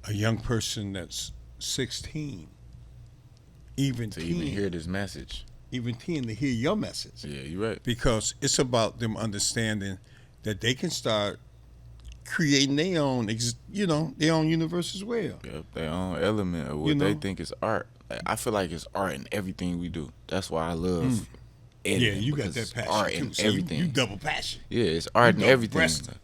a young person that's 16, even to 10, even hear this message. even 10 to hear your message." Yeah, you're right. Because it's about them understanding that they can start creating their own, their own universe as well. Yep, their own element of what You know? they think is art. Like, I feel like it's art in everything we do. That's why I love editing. Yeah, you got because that it's passion art too. in So everything. you double passion. Yeah, it's art in double everything. breasted.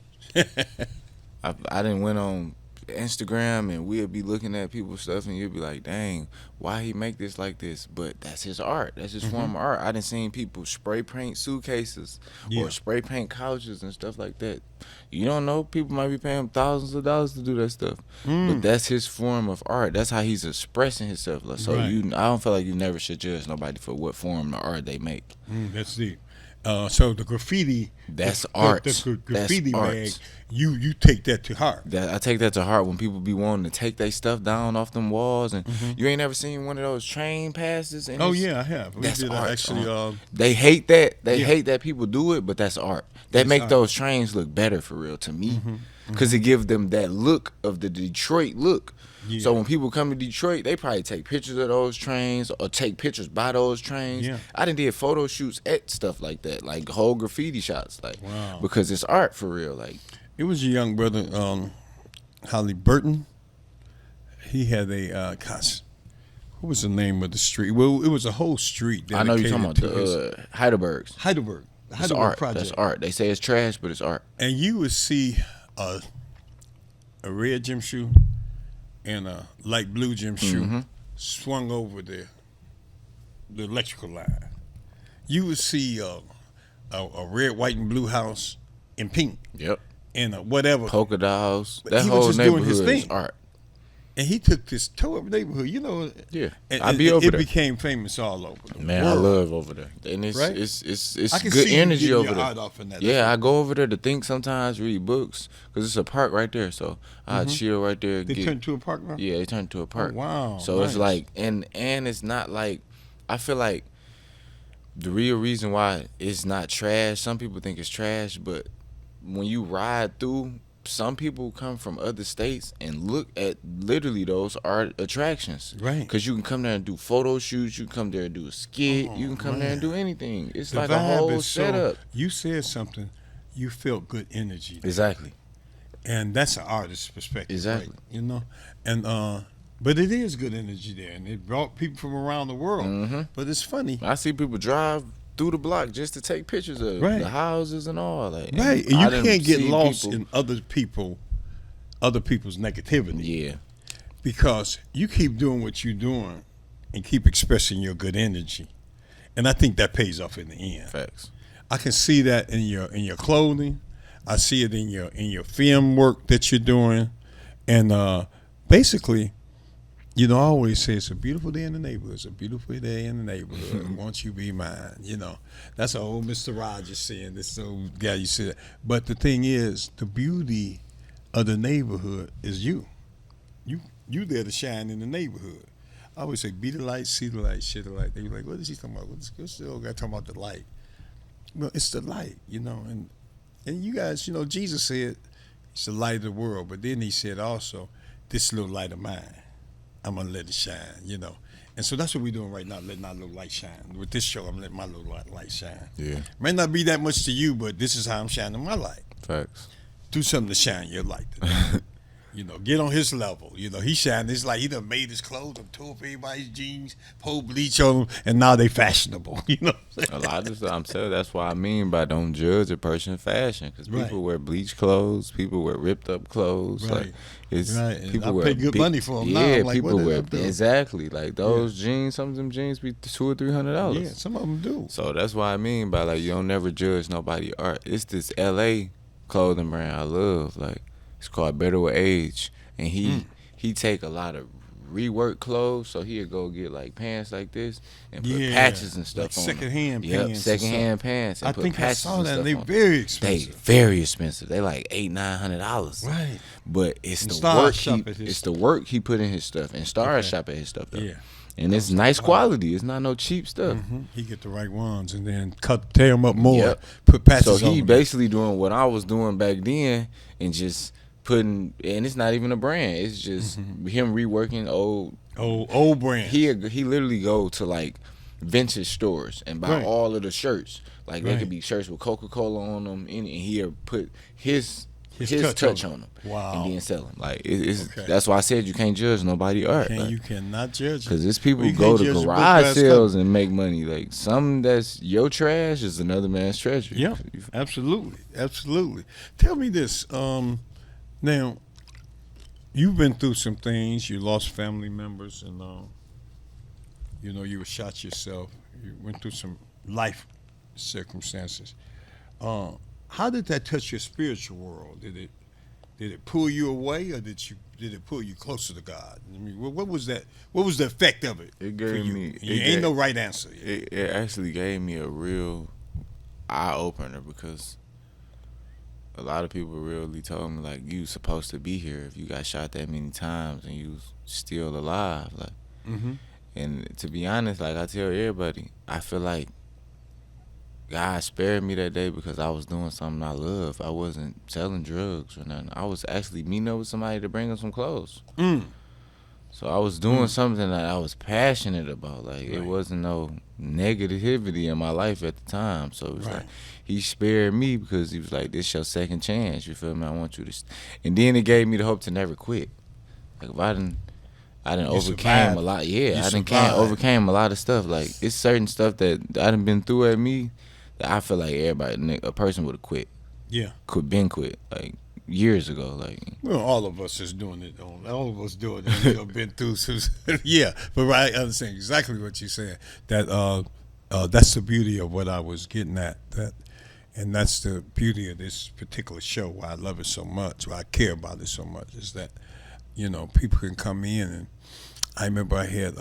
I didn't went on Instagram and we'll be looking at people's stuff and you'll be like, dang, why he make this like this? But that's his art. That's his form of art. I done seen people spray paint suitcases Yeah. or spray paint couches and stuff like that. You don't know, people might be paying thousands of dollars to do that stuff. But that's his form of art. That's how he's expressing himself. So Right. I don't feel like you never should judge nobody for what form of art they make. That's deep. So the graffiti, That's the art. graffiti That's bag, art. you take that to heart. I take that to heart when people be wanting to take their stuff down off them walls, and you ain't ever seen one of those train passes. And Oh it's- yeah, I have. We That's did art. actually. They hate that. They yeah. hate that people do it, but that's art. That make art. those trains look better for real to me, because it give them that look of the Detroit look. Yeah. So when people come to Detroit, they probably take pictures of those trains or take pictures by those trains. Yeah. I done did photo shoots at stuff like that, like whole graffiti shots, like Wow. because it's art for real. Like It was a young brother, Holly Burton. He had a gosh, what was the name of the street? Well, it was a whole street. I know you're talking about dedicated to his- the Heidelbergs. Heidelberg. The It's Heidelberg art. Project. That's art. They say it's trash, but it's art. And you would see a red gym shoe and a light blue gym shoe swung over the electrical line. You would see a red, white, and blue house in pink Yep. and whatever. Polka dots. But That he was whole just doing his neighborhood is thing. art. And he took this tore up neighborhood, Yeah. And, I be over it there. became famous all over the Man, world. I love over there, and it's Right? it's I can good see you energy getting over your there. art off in that. Yeah, I go over there to think sometimes, read books, because it's a park right there. So I chill right there. They turned to a park now? Yeah, they turned to a park. wow, So it's nice. like, and it's not like, I feel like the real reason why it's not trash. Some people think it's trash, but when you ride through, some people come from other states and look at literally those art attractions. Right. Because you can come there and do photo shoots. You can come there and do a skit. You can come there and do anything. It's The like a vibe whole is so- setup. You said something. You felt good energy. Exactly. And that's an artist's perspective, Exactly. right? And but it is good energy there, and it brought people from around the world. But it's funny, I see people drive through the block just to take pictures of Right. the houses and all. Like, right? And I you done can't get seen lost people- in other people's negativity, Yeah. because you keep doing what you're doing and keep expressing your good energy, and I think that pays off in the end. Facts. I can see that in your clothing. I see it in your film work that you're doing, and basically, I always say it's a beautiful day in the neighborhood. It's a beautiful day in the neighborhood. Won't you be mine? That's an old Mr. Rogers saying. This old guy you said. But the thing is, the beauty of the neighborhood is you. You there to shine in the neighborhood. I always say, be the light, see the light, share the light. They be like, what is he talking about? What's the old guy talking about the light? Well, it's the light, and you guys, Jesus said it's the light of the world, but then he said also, this little light of mine, I'm gonna let it shine, And so that's what we're doing right now, letting our little light shine. With this show, I'm letting my little light shine. Yeah. May not be that much to you, but this is how I'm shining my light. Facts. Do something to shine your light today. Get on his level. He shining his light. He done made his clothes, done tore up everybody's jeans, pulled bleach on them, and now they fashionable. A lot of stuff. I'm saying that's why I mean by don't judge a person's fashion, because Right. people wear bleach clothes, people wear ripped up clothes. Right. Like it's Right. And people I wear pay good money for 'em now. Yeah, I'm like, people what did wear I do? exactly like those jeans. Some of them jeans be $200 or $300. Yeah, some of them do. So that's why I mean by like you don't never judge nobody art. It's this LA clothing brand I love. Like it's called Better With Age, and he take a lot of rework clothes, so he'll go get like pants like this and put patches and stuff like on secondhand them. pants. Yep, and secondhand stuff. pants. And I put think I patches saw and that. stuff And they on. very They expensive. very expensive. They like $800-900. Right. But it's And the Star work shop at his it's the work he put in his stuff, and Star Okay. shop at his stuff though. Yeah. And it's nice quality. It's not no cheap stuff. He get the right ones and then tear them up more. Yep. Put patches So on he them. basically doing what I was doing back then, and just putting, and it's not even a brand. It's just him reworking old. old brand. He literally go to like vintage stores and buy Right. all of the shirts. Like they Right. could be shirts with Coca-Cola on them, and he'll put his touch touch on on them. Wow. And then sell them. Like it's Okay. that's why I said you can't judge nobody art. You cannot judge it. Because there's people Well, who you go can't to judge a book by garage its sales cover. and make money. Like some that's your trash is another man's treasure. Yeah, absolutely. Tell me this. Now, you've been through some things. You lost family members, and you were shot yourself. You went through some life circumstances. How did that touch your spiritual world? Did it pull you away, or did it pull you closer to God? I mean, what was that? What was the effect of it? It for gave you? me. Ain't no right answer. It actually gave me a real. eye opener because a lot of people really told me like you supposed to be here if you got shot that many times and you still alive. Like, and to be honest, like I tell everybody, I feel like God spared me that day because I was doing something I love. I wasn't selling drugs or nothing. I was actually meeting up with somebody to bring them some clothes. So I was doing something that I was passionate about. Like it wasn't no negativity in my life at the time. So it was like he spared me because he was like, "This your second chance." You feel me? I want you to. And then it gave me the hope to never quit. Like if I didn't overcame a lot. Yeah, overcame a lot of stuff. Like it's certain stuff that I done been through at me that I feel like a person would have quit. Yeah, quit like years ago. Like well, all of us is doing it. All of us doing it. You know, been through some. Yeah, but I understand exactly what you're saying. That that's the beauty of what I was getting at. And that's the beauty of this particular show. Why I love it so much. Why I care about it so much is that people can come in, and I remember I had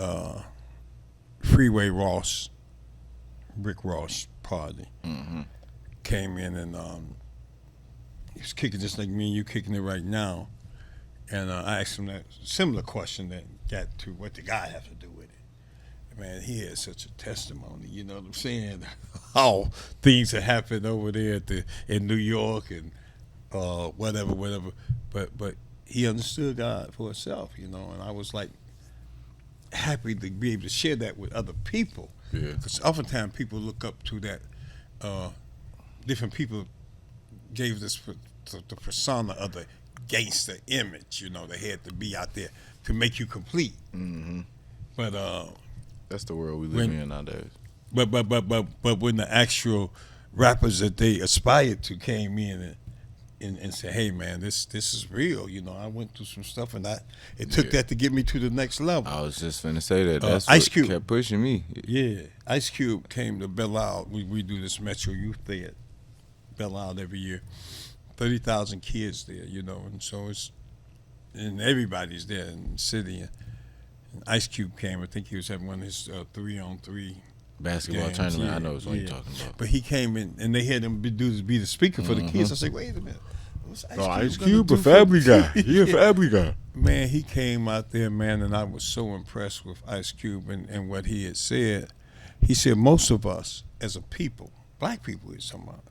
Freeway Ross, Rick Ross party, came in and he was kicking just like me and you kicking it right now, and I asked him that similar question that got to what the guy have to do with it. Man, he had such a testimony, you know what I'm saying? How things that happened over there in New York and whatever, but he understood God for himself, and I was like happy to be able to share that with other people. Yeah. Because oftentimes people look up to that. Different people gave this the persona of the gangster image. They had to be out there to make you complete. But that's the world we live in nowadays. But when the actual rappers that they aspired to came in and said, "Hey man, this is real." I went through some stuff, and it took that to get me to the next level. I was just finna say that. That's Ice what Cube kept pushing me. Yeah, Ice Cube came to Belle Isle. We do this Metro Youth Day at Belle Isle every year. 30,000 kids there, and so and everybody's there in the city. And Ice Cube came. I think he was having one of his 3-on-3 basketball games. tournament. Yeah, I know what you're talking about. But he came in, and they had him be the speaker for the kids. I said, wait a minute. What's Ice Cube a Family Guy. He a Family Guy. Man, he came out there, man, and I was so impressed with Ice Cube and what he had said. He said most of us as a people, black people he's talking about,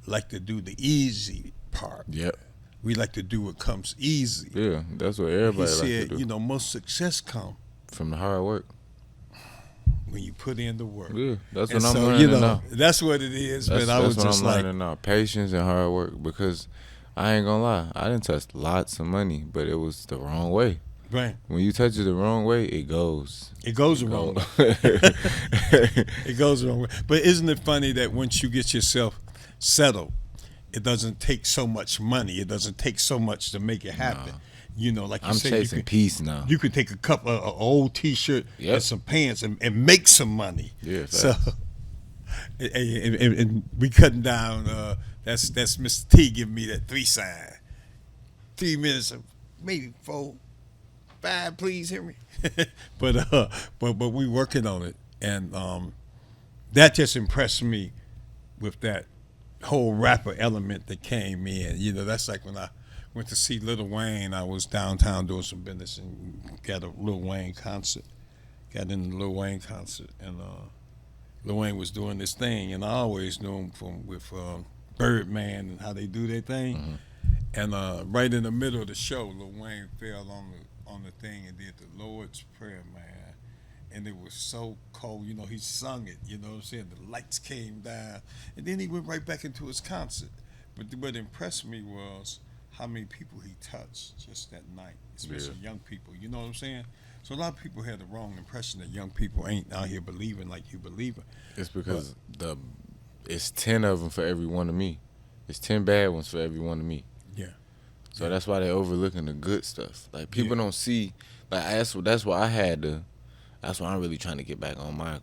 like to do the easy part. Yep. We like to do what comes easy. Yeah, that's what everybody he like said, to do. Most success come from the hard work. When you put in the work. Yeah, that's what I'm learning now. That's what it is. But I was just like, learning now. Patience and hard work. Because I ain't gonna lie, I didn't touch lots of money, but it was the wrong way. Right. When you touch it the wrong way, it goes. It goes the wrong way. It goes the wrong way. But isn't it funny that once you get yourself settled, it doesn't take so much money. It doesn't take so much to make it happen. Like you I'm say, chasing peace now. You could take a couple of old T-shirt and some pants and make some money. Yeah. So, and we cutting down. That's Mr. T giving me that 3 sign. 3 minutes, maybe 4, 5, please, Henry. but we working on it, and that just impressed me with that whole rapper element that came in. That's like when I went to see Lil Wayne. I was downtown doing some business and got a Lil Wayne concert. Got in the Lil Wayne concert, and Lil Wayne was doing this thing, and I always knew him with Birdman and how they do their thing. And right in the middle of the show, Lil Wayne fell on the thing and did the Lord's Prayer, man. And it was so cold, he sung it, you know what I'm saying? The lights came down, and then he went right back into his concert. But what impressed me was how many people he touched just that night, especially young people, you know what I'm saying? So a lot of people had the wrong impression that young people ain't out here believing like you believing. It's because it's 10 of them for every one of me. It's 10 bad ones for every one of me. Yeah. So that's why they overlooking the good stuff. Like people don't see. Like that's why I had to. That's why I'm really trying to get back on my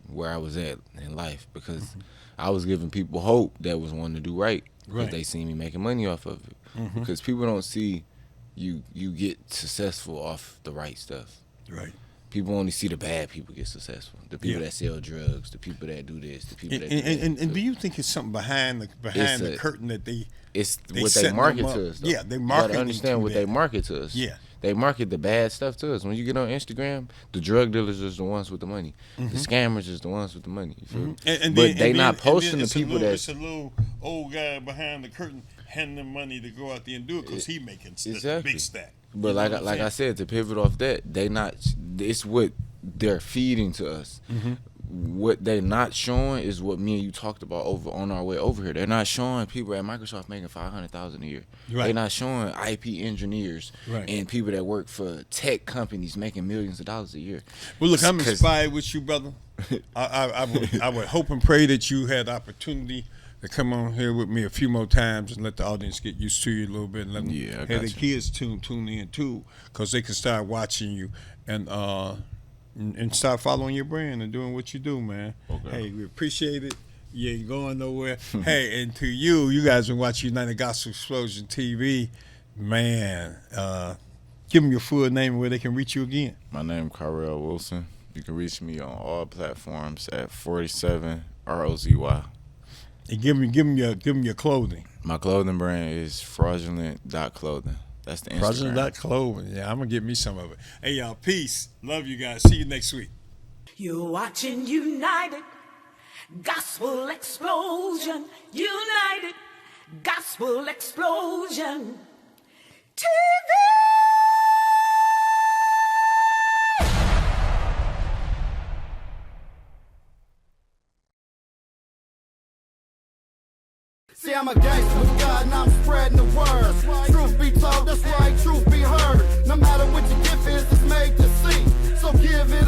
where I was at in life, because I was giving people hope that was wanting to do right because they see me making money off of it. Because people don't see you get successful off the right stuff. Right. People only see the bad people get successful. The people that sell drugs, the people that do this, the people that do that. And do you think it's something behind the curtain that they? It's what they market to us. Though. Yeah, they market. You gotta understand what they market to us. Yeah, they market the bad stuff to us. When you get on Instagram, the drug dealers is the ones with the money. The scammers is the ones with the money. You feel me? But they not posting the people that. It's a little old guy behind the curtain handing them money to go out there and do it because he making big stack. But like I said, to pivot off that, it's what they're feeding to us. What they're not showing is what me and you talked about on our way over here. They're not showing people at Microsoft making $500,000 a year. Right. They're not showing IP engineers and people that work for tech companies making millions of dollars a year. Well, look, I'm inspired with you, brother. I would hope and pray that you had opportunity to come on here with me a few more times and let the audience get used to you a little bit and let them have the kids tune in too, because they can start watching you and start following your brand and doing what you do, man. Okay. Hey, we appreciate it. You ain't going nowhere. Hey, and to you guys been watching United Gospel Explosion TV, man, give them your full name and where they can reach you again. My name is Carell Wilson. You can reach me on all platforms at 47 ROZY. And give them your clothing. My clothing brand is fraudulent.clothing. That's the Instagram. Fraudulent.clothing. Yeah, I'm going to get me some of it. Hey, y'all, peace. Love you guys. See you next week. You're watching United Gospel Explosion. United Gospel Explosion TV. See, I'm a gangster with God and I'm spreading the word. Truth be told, that's right, truth be heard. No matter what your gift is, it's made to see. So give it